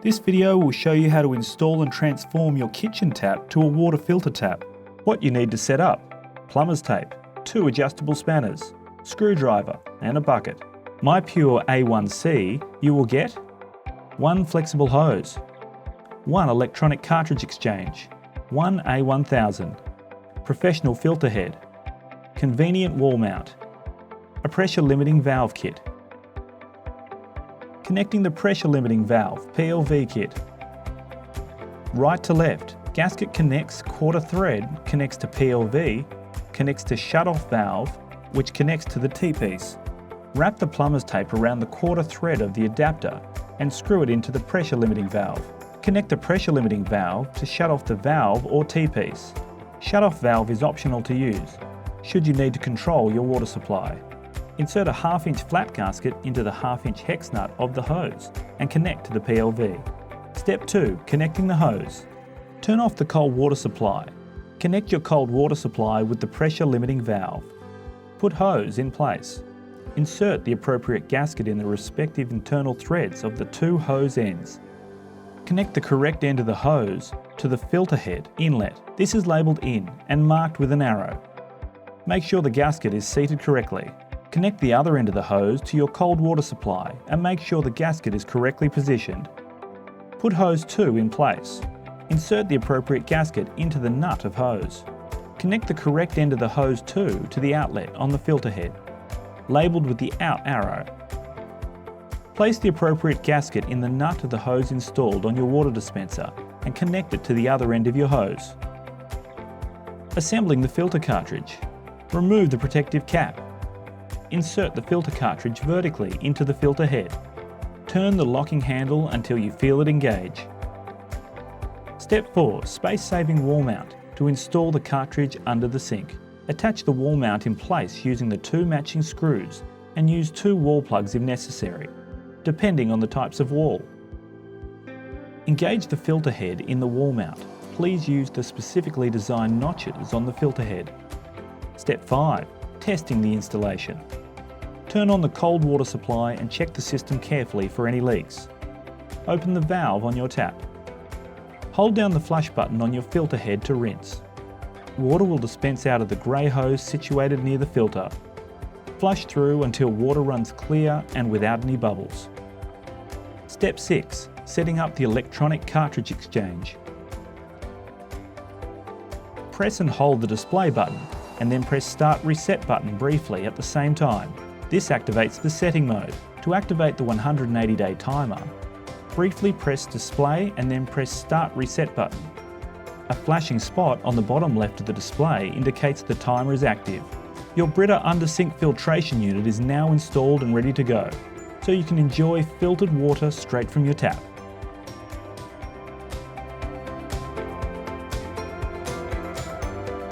This video will show you how to install and transform your kitchen tap to a water filter tap. What you need to set up: plumber's tape, 2 adjustable spanners, screwdriver and a bucket. Mypure A1C, you will get 1 flexible hose, 1 electronic cartridge exchange, 1 A1000, professional filter head, convenient wall mount, a pressure limiting valve kit, connecting the pressure limiting valve PLV kit. Right to left, gasket connects, quarter thread connects to PLV, connects to shut-off valve, which connects to the T-piece. Wrap the plumber's tape around the quarter thread of the adapter and screw it into the pressure limiting valve. Connect the pressure limiting valve to shut off the valve or T-piece. Shut-off valve is optional to use, should you need to control your water supply. Insert a 1/2 inch flat gasket into the 1/2 inch hex nut of the hose and connect to the PLV. Step 2. Connecting the hose. Turn off the cold water supply. Connect your cold water supply with the pressure limiting valve. Put hose in place. Insert the appropriate gasket in the respective internal threads of the 2 hose ends. Connect the correct end of the hose to the filter head inlet. This is labelled in and marked with an arrow. Make sure the gasket is seated correctly. Connect the other end of the hose to your cold water supply and make sure the gasket is correctly positioned. Put hose 2 in place. Insert the appropriate gasket into the nut of hose. Connect the correct end of the hose 2 to the outlet on the filter head, labelled with the out arrow. Place the appropriate gasket in the nut of the hose installed on your water dispenser and connect it to the other end of your hose. Assembling the filter cartridge. Remove the protective cap. Insert the filter cartridge vertically into the filter head. Turn the locking handle until you feel it engage. Step 4. Space-saving wall mount to install the cartridge under the sink. Attach the wall mount in place using the 2 matching screws and use 2 wall plugs if necessary, depending on the types of wall. Engage the filter head in the wall mount. Please use the specifically designed notches on the filter head. Step 5. Testing the installation. Turn on the cold water supply and check the system carefully for any leaks. Open the valve on your tap. Hold down the flush button on your filter head to rinse. Water will dispense out of the grey hose situated near the filter. Flush through until water runs clear and without any bubbles. Step 6. Setting up the electronic cartridge exchange. Press and hold the display button and then press Start Reset button briefly at the same time. This activates the setting mode. To activate the 180-day timer, briefly press Display and then press Start Reset button. A flashing spot on the bottom left of the display indicates the timer is active. Your BRITA under-sink filtration unit is now installed and ready to go, so you can enjoy filtered water straight from your tap.